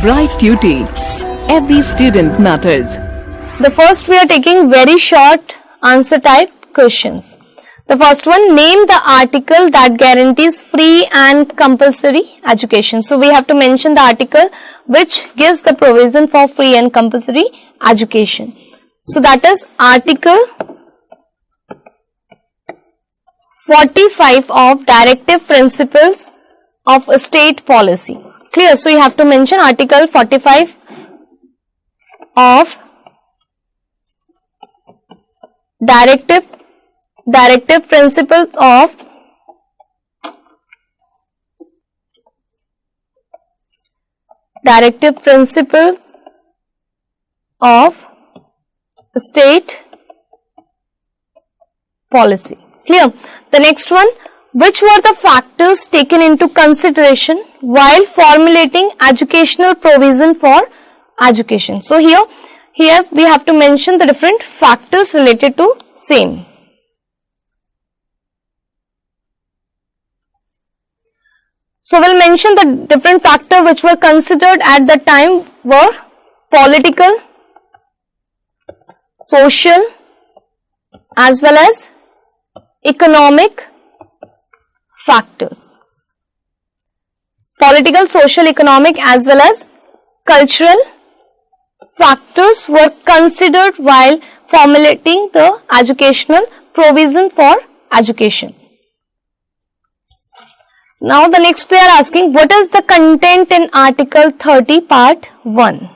Bright Tuty. Every student matters. The first we are taking very short answer type questions. The first one, name the article that guarantees free and compulsory education. So we have to mention the article which gives the provision for free and compulsory education. So that is Article 45 of Directive Principles of State Policy. Clear? So you have to mention Article 45 of Directive Principles of State Policy. Clear? The next one, which were the factors taken into consideration while formulating educational provision for education? So here we have to mention the different factors related to same. So we'll mention the different factors which were considered at the time were political, social as well as economic factors. Political, social, economic as well as cultural factors were considered while formulating the educational provision for education. Now the next they are asking, what is the content in Article 30 Part 1?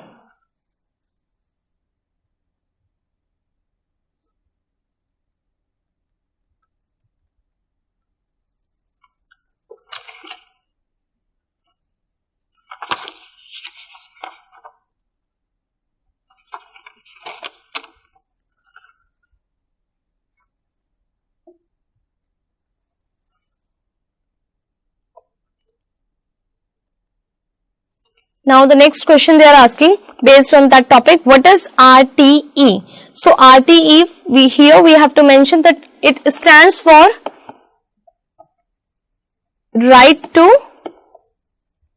Now the next question they are asking based on that topic, what is RTE? So RTE, we have to mention that it stands for Right to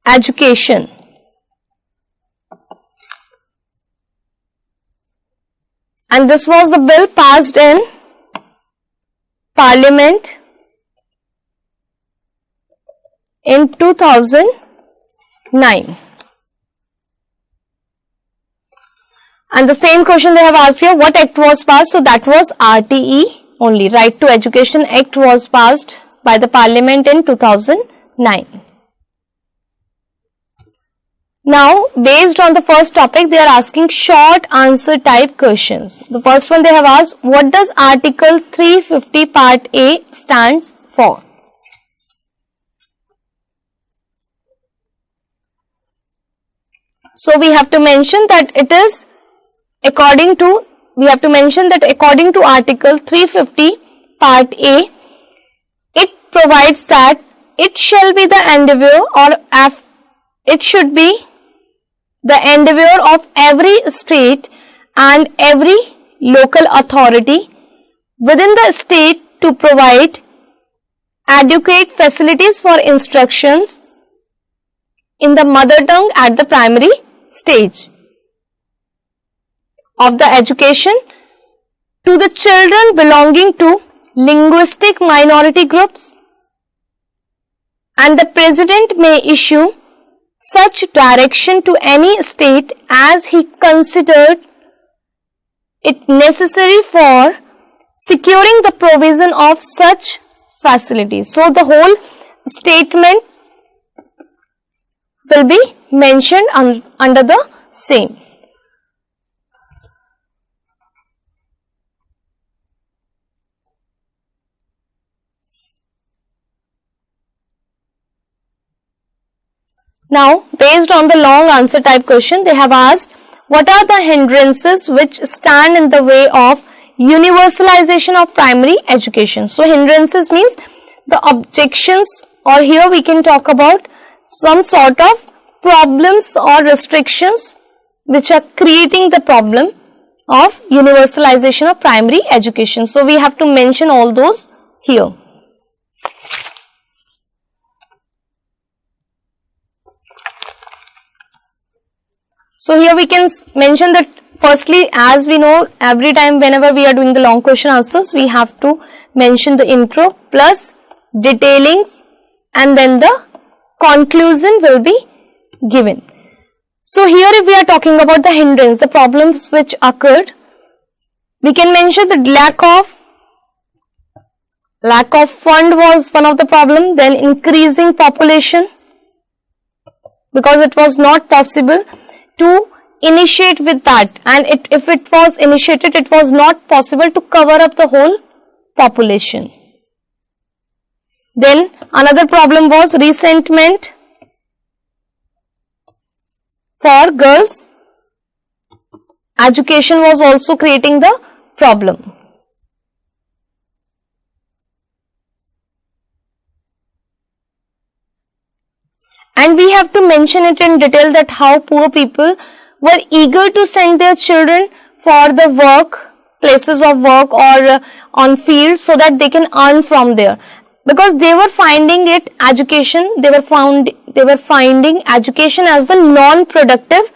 Education. And this was the bill passed in Parliament in 2009. And the same question they have asked here, what act was passed? So that was RTE only, Right to Education Act was passed by the Parliament in 2009. Now, based on the first topic, they are asking short answer type questions. The first one they have asked, what does Article 350 Part A stands for? So we have to mention that it is according to Article 350 Part A, it provides that it shall be the endeavour it should be the endeavour of every state and every local authority within the state to provide adequate facilities for instructions in the mother tongue at the primary stage of the education to the children belonging to linguistic minority groups, and the President may issue such direction to any state as he considered it necessary for securing the provision of such facilities. So the whole statement will be mentioned under the same. Now, based on the long answer type question, they have asked, what are the hindrances which stand in the way of universalization of primary education? So, hindrances means the objections, or here we can talk about some sort of problems or restrictions which are creating the problem of universalization of primary education. So, we have to mention all those here. So here we can mention that firstly, as we know, every time whenever we are doing the long question answers, we have to mention the intro plus detailings and then the conclusion will be given. So here if we are talking about the hindrance, the problems which occurred, we can mention the lack of fund was one of the problem, then increasing population, because it was not possible to initiate with that, and if it was initiated, it was not possible to cover up the whole population. Then another problem was resentment for girls. Education was also creating the problem. And we have to mention it in detail that how poor people were eager to send their children for the work, places of work or on field, so that they can earn from there, because they were finding it education, they were finding education as the non-productive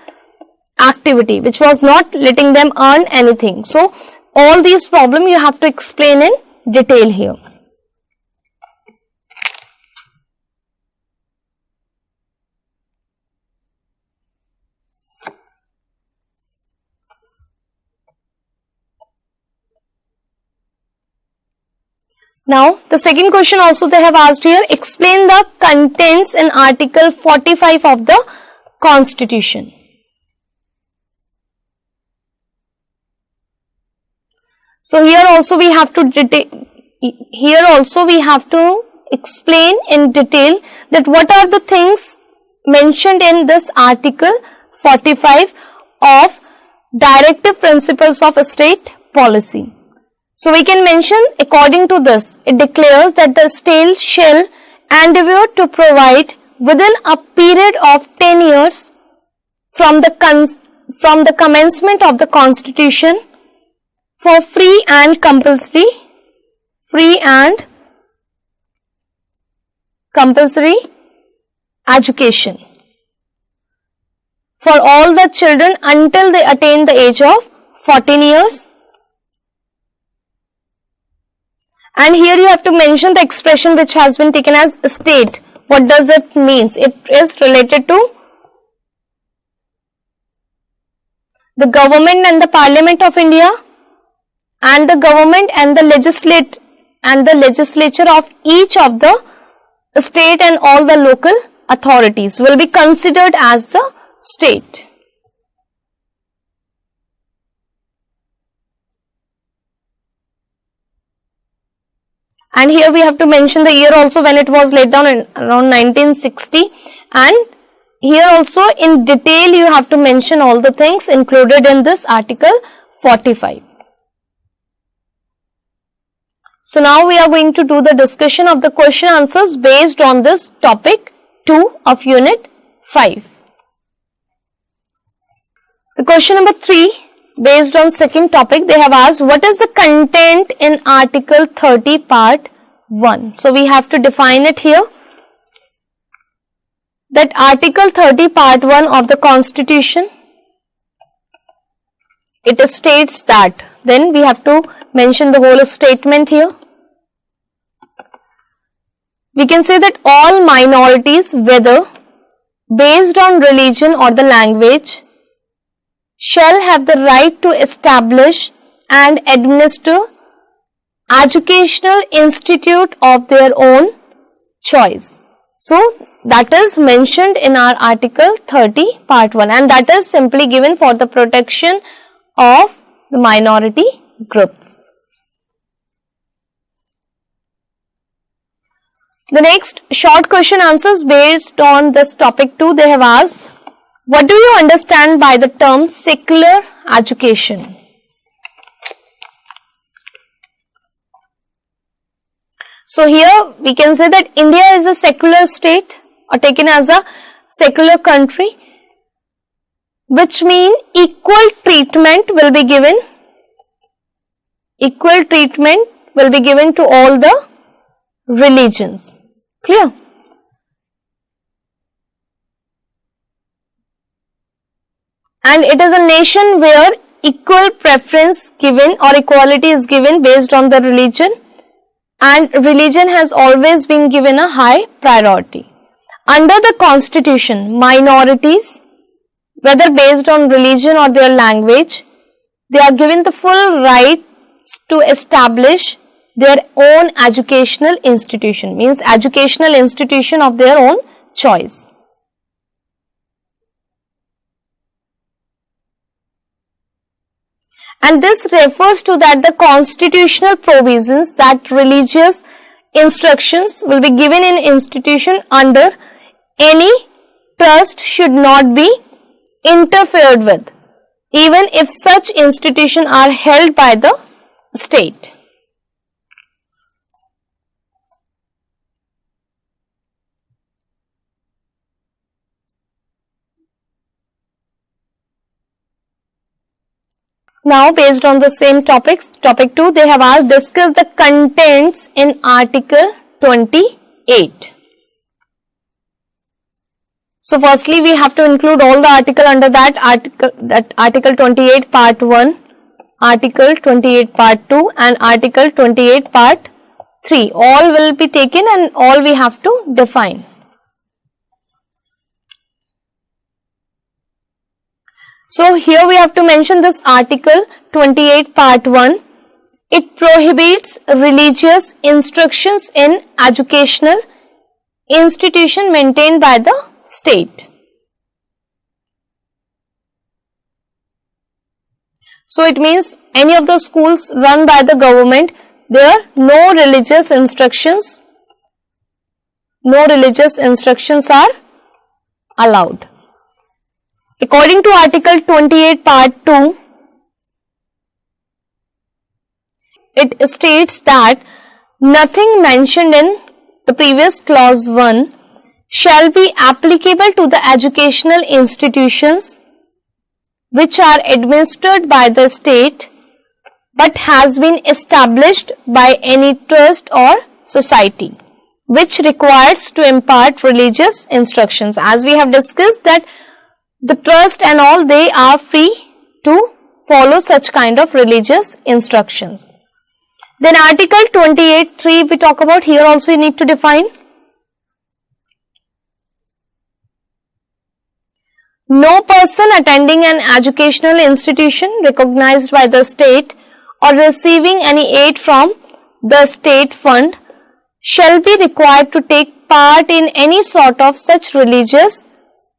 activity which was not letting them earn anything. So all these problems you have to explain in detail here. Now, the second question also they have asked here, explain the contents in Article 45 of the Constitution. So here also we have to explain in detail that what are the things mentioned in this Article 45 of Directive Principles of State Policy. So we can mention, according to this, it declares that the state shall endeavour to provide within a period of 10 years from the commencement of the Constitution for free and compulsory education for all the children until they attain the age of 14 years. And here you have to mention the expression which has been taken as state. What does it mean? It is related to the government and the Parliament of India, and the government and the legislature of each of the state and all the local authorities will be considered as the state. And here we have to mention the year also when it was laid down in around 1960, and here also in detail you have to mention all the things included in this Article 45. So now we are going to do the discussion of the question answers based on this topic 2 of Unit 5. The question number 3, based on second topic, they have asked what is the content in Article 30 Part 1. So we have to define it here, that Article 30 Part 1 of the Constitution, it states that, then we have to mention the whole statement here. We can say that all minorities, whether based on religion or the language, shall have the right to establish and administer educational institute of their own choice. So that is mentioned in our Article 30 Part 1, and that is simply given for the protection of the minority groups. The next short question answers based on this topic 2, they have asked, what do you understand by the term secular education? So here we can say that India is a secular state or taken as a secular country, which means equal treatment will be given. Equal treatment will be given to all the religions. Clear? and it is a nation where equal preference given or equality is given based on the religion, and religion has always been given a high priority. Under the constitution, minorities, whether based on religion or their language, they are given the full right to establish their own educational institution, means educational institution of their own choice. And this refers to that the constitutional provisions that religious instructions will be given in institution under any trust should not be interfered with, even if such institutions are held by the state. Now, based on the same topics, topic 2, they have asked discuss the contents in Article 28. So, firstly, we have to include all the article under that Article 28 Part 1, Article 28 Part 2 and Article 28 Part 3. All will be taken and all we have to define. So, here we have to mention this Article 28 Part 1. It prohibits religious instructions in educational institution maintained by the state. So, it means any of the schools run by the government, there are no religious instructions are allowed. According to Article 28 Part 2, it states that nothing mentioned in the previous clause 1 shall be applicable to the educational institutions which are administered by the state but has been established by any trust or society which requires to impart religious instructions. As we have discussed that the trust and all, they are free to follow such kind of religious instructions. Then Article 28(3) we talk about, here also you need to define. No person attending an educational institution recognized by the state or receiving any aid from the state fund shall be required to take part in any sort of such religious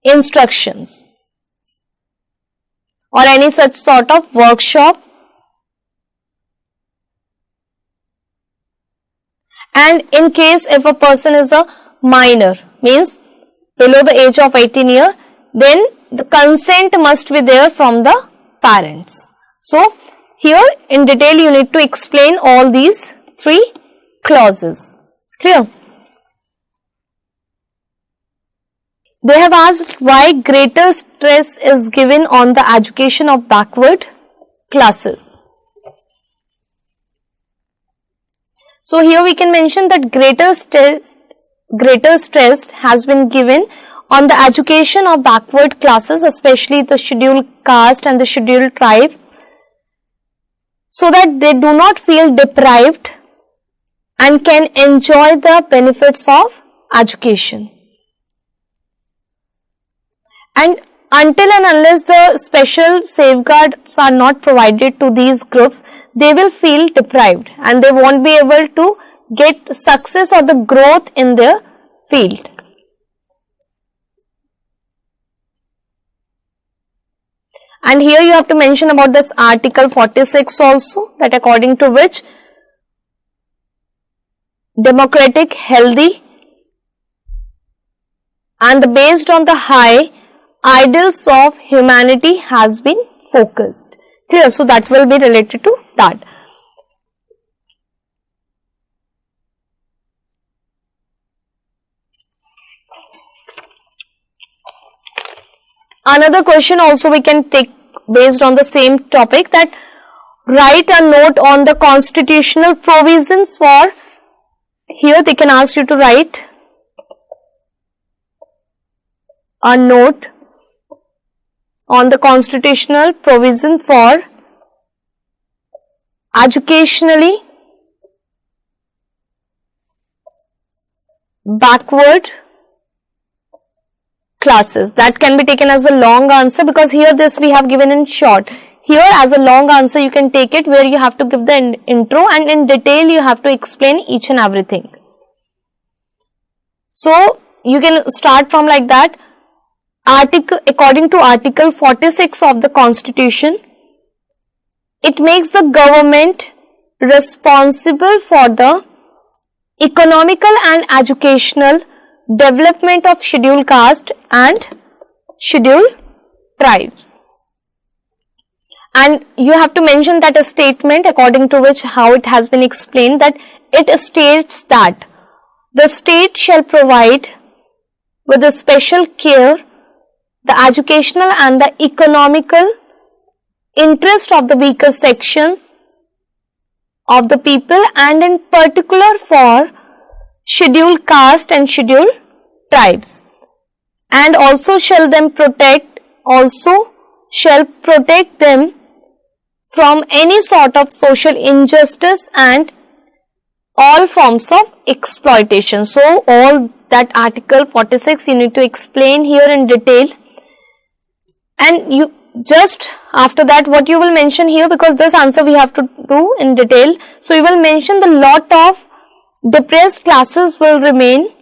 instructions or any such sort of workshop, and in case if a person is a minor, means below the age of 18 years, then the consent must be there from the parents. So, here in detail you need to explain all these 3 clauses. Clear? They have asked why greater stress is given on the education of backward classes. So, here we can mention that greater stress has been given on the education of backward classes, especially the scheduled caste and the scheduled tribe, so that they do not feel deprived and can enjoy the benefits of education. And until and unless the special safeguards are not provided to these groups, they will feel deprived and they won't be able to get success or the growth in their field. And here you have to mention about this Article 46 also, that according to which democratic, healthy and based on the high ideals of humanity has been focused. Clear? So, that will be related to that. Another question also we can take based on the same topic, that write a note on the constitutional provisions for, here they can ask you to write a note on the constitutional provision for educationally backward classes. That can be taken as a long answer, because here this we have given in short. Here as a long answer you can take it, where you have to give the intro and in detail you have to explain each and everything. So you can start from like that. According to Article 46 of the Constitution, it makes the government responsible for the economical and educational development of scheduled caste and scheduled tribes. And you have to mention that a statement according to which how it has been explained, that it states that the state shall provide with a special care the educational and the economical interest of the weaker sections of the people, and in particular for scheduled caste and scheduled tribes, and also shall protect them from any sort of social injustice and all forms of exploitation. So all that Article 46 you need to explain here in detail, and you just after that what you will mention here, because this answer we have to do in detail. So you will mention the lot of depressed classes will remain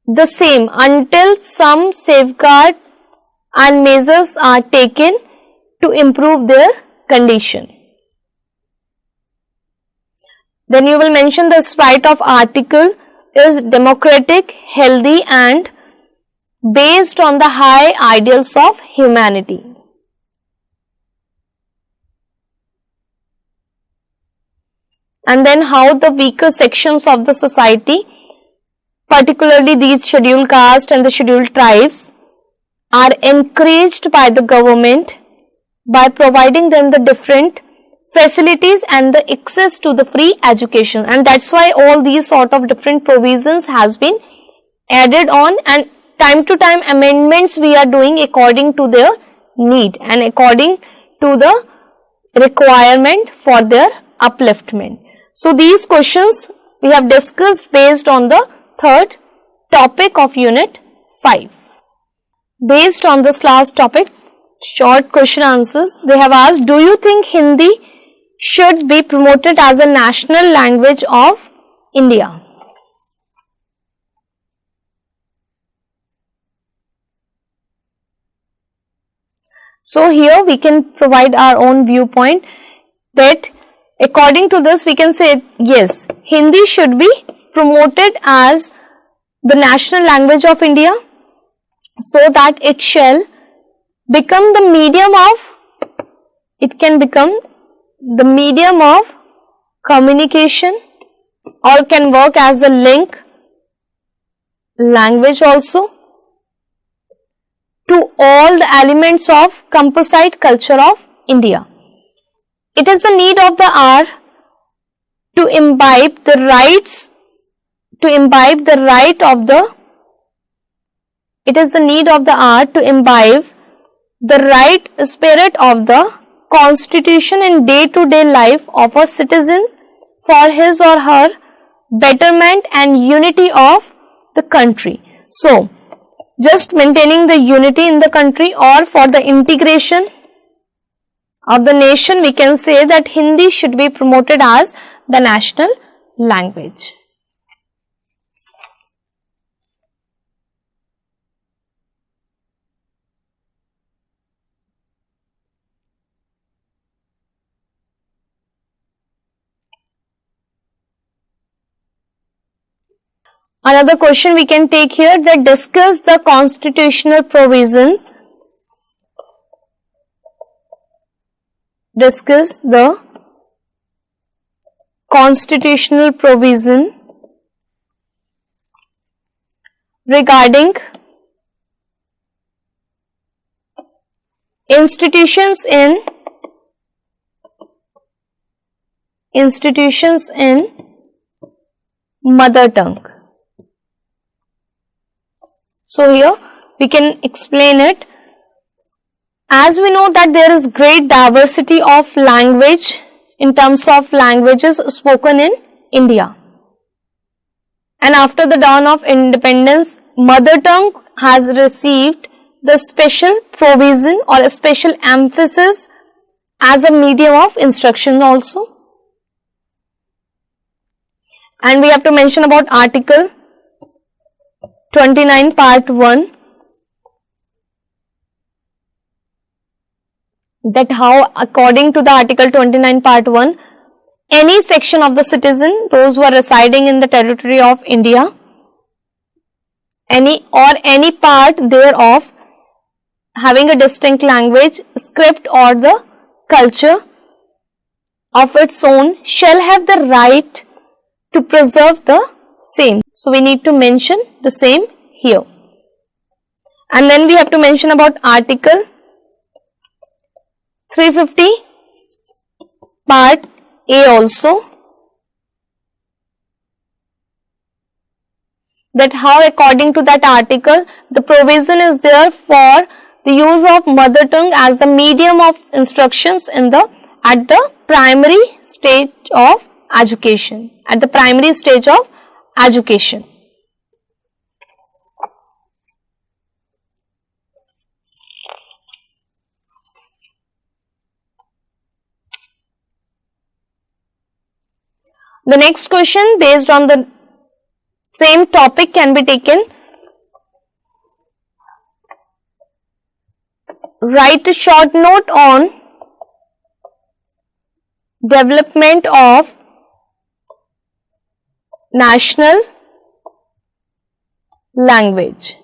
the same until some safeguards and measures are taken to improve their condition. Then you will mention the spirit of article is democratic, healthy and based on the high ideals of humanity. And then how the weaker sections of the society, particularly these scheduled caste and the scheduled tribes, are encouraged by the government by providing them the different facilities and the access to the free education. And that's why all these sort of different provisions has been added on, and time to time amendments we are doing according to their need and according to the requirement for their upliftment. So these questions we have discussed based on the third topic of unit 5. Based on this last topic, short question answers, they have asked, do you think Hindi should be promoted as a national language of India? So here we can provide our own viewpoint that according to this we can say yes, Hindi should be promoted as the national language of India, so that it shall become the medium of, it can become the medium of communication, or can work as a link language also to all the elements of composite culture of India. It is the need of the hour to imbibe the rights, it is the need of the hour to imbibe the right spirit of the Constitution in day-to-day life of our citizens for his or her betterment and unity of the country. So, just maintaining the unity in the country or for the integration of the nation, we can say that Hindi should be promoted as the national language. Another question we can take here, that discuss the constitutional provisions. Discuss the constitutional provision regarding institutions in mother tongue. So here we can explain it. As we know that there is great diversity of language in terms of languages spoken in India. And after the dawn of independence, mother tongue has received the special provision or a special emphasis as a medium of instruction also. And we have to mention about Article 29 Part 1, that how according to the Article 29 Part 1, any section of the citizen, those who are residing in the territory of India, any part thereof having a distinct language, script or the culture of its own shall have the right to preserve the same. So we need to mention the same here. And then we have to mention about Article 350 Part A also, that how according to that article the provision is there for the use of mother tongue as the medium of instructions at the primary stage of education, The next question based on the same topic can be taken. Write a short note on development of national language.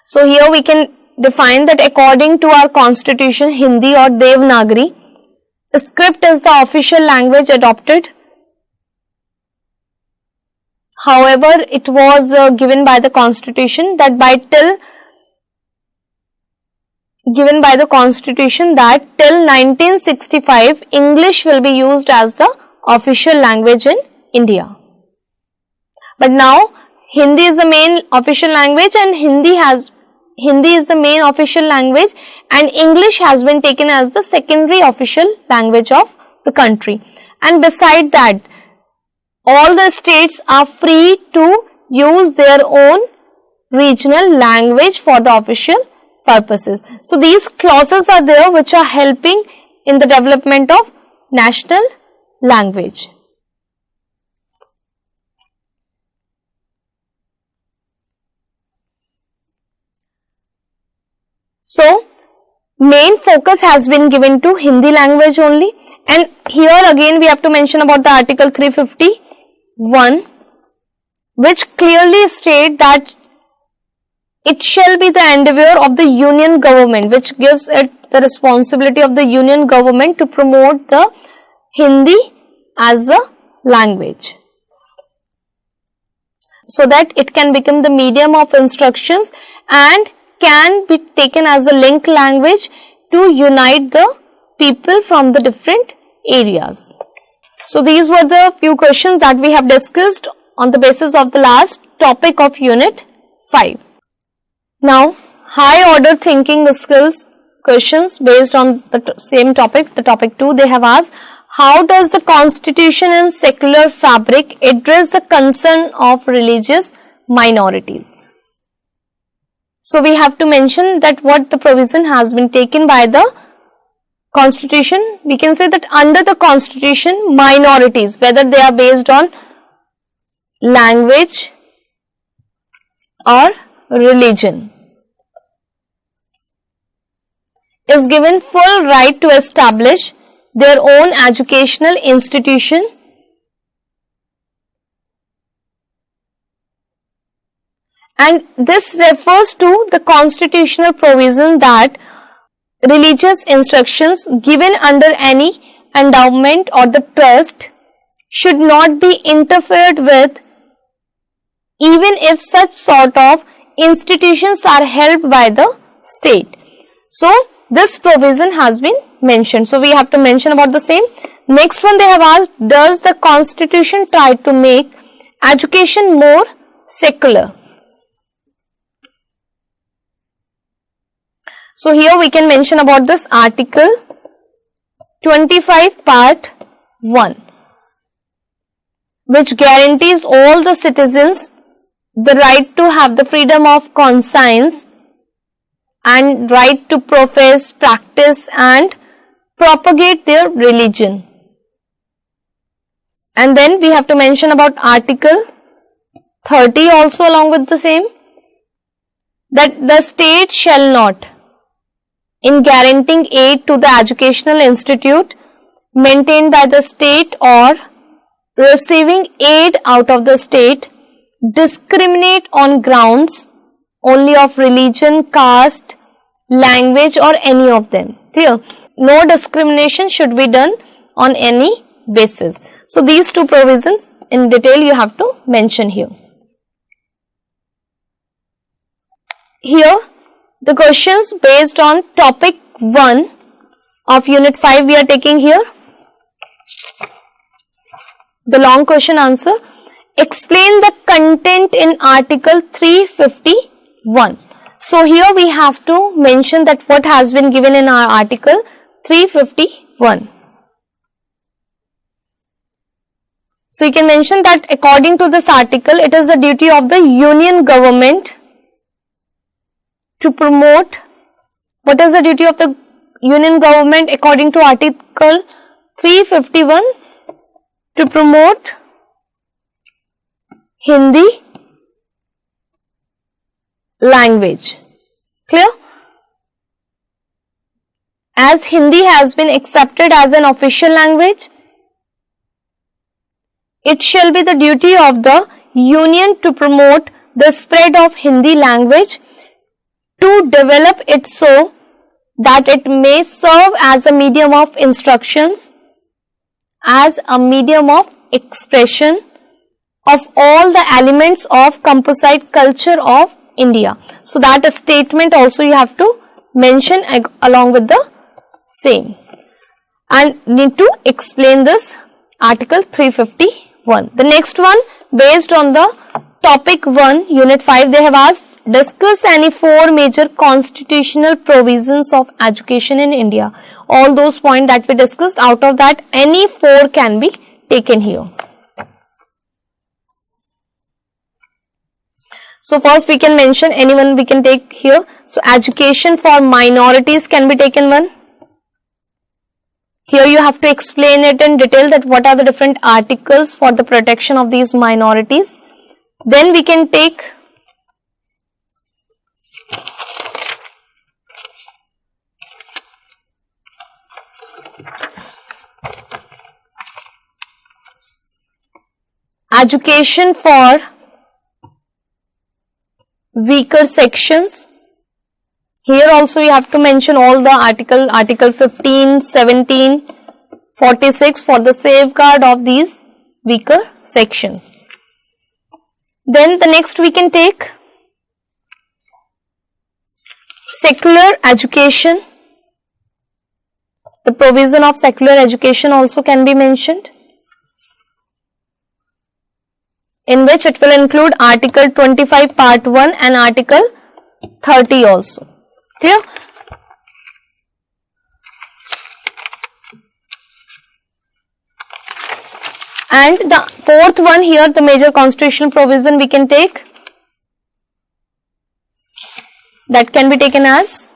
So here we can define that according to our constitution, Hindi or Devanagari script is the official language adopted. However, it was given by the constitution that till 1965 English will be used as the official language in India. But now Hindi is the main official language and Hindi is the main official language and English has been taken as the secondary official language of the country. And beside that, all the states are free to use their own regional language for the official purposes. So these clauses are there which are helping in the development of national language. So main focus has been given to Hindi language only, and here again we have to mention about the Article 351, which clearly state that it shall be the endeavour of the union government, which gives it the responsibility of the union government to promote the Hindi as a language, so that it can become the medium of instructions and can be taken as the link language to unite the people from the different areas. So these were the few questions that we have discussed on the basis of the last topic of Unit 5. Now, high order thinking skills questions based on the same topic, the topic 2, they have asked, how does the constitution and secular fabric address the concern of religious minorities? So we have to mention that what the provision has been taken by the constitution. We can say that under the constitution, minorities, whether they are based on language or religion, is given full right to establish their own educational institution and this refers to the constitutional provision that religious instructions given under any endowment or the trust should not be interfered with even if such sort of institutions are held by the state. So this provision has been mentioned. So we have to mention about the same. Next one they have asked, does the constitution try to make education more secular? So here we can mention about this Article 25 Part 1, which guarantees all the citizens the right to have the freedom of conscience and right to profess, practice and propagate their religion. And then we have to mention about Article 30 also along with the same, that the state shall not, in guaranteeing aid to the educational institute maintained by the state or receiving aid out of the state, discriminate on grounds only of religion, caste, language or any of them. Clear? No discrimination should be done on any basis. So these two provisions in detail you have to mention here. Here the questions based on topic 1 of unit 5 we are taking here. The long question answer. Explain the content in Article 351. So here we have to mention that what has been given in our Article 351. So you can mention that according to this article, it is the duty of the union government to promote. What is the duty of the union government according to Article 351? To promote Hindi language. Clear? As Hindi has been accepted as an official language, it shall be the duty of the union to promote the spread of Hindi language, to develop it so that it may serve as a medium of instructions, as a medium of expression of all the elements of composite culture of India. So that statement also you have to mention along with the same, and need to explain this Article 351. The next one, based on the topic 1 unit 5, they have asked, discuss any 4 major constitutional provisions of education in India. All those points that we discussed, out of that any 4 can be taken here. So first we can mention, anyone we can take here. So education for minorities can be taken one. Here you have to explain it in detail that what are the different articles for the protection of these minorities. Then we can take education for weaker sections. Here also you have to mention all the article 15, 17, 46 for the safeguard of these weaker sections. Then the next we can take secular education. The provision of secular education also can be mentioned, in which it will include Article 25 Part 1 and Article 30 also. Clear? And the fourth one here, the major constitutional provision we can take, that can be taken as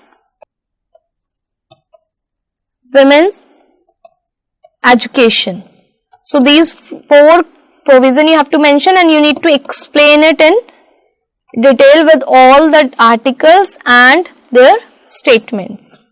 women's education. So these 4 provision you have to mention, and you need to explain it in detail with all the articles and their statements.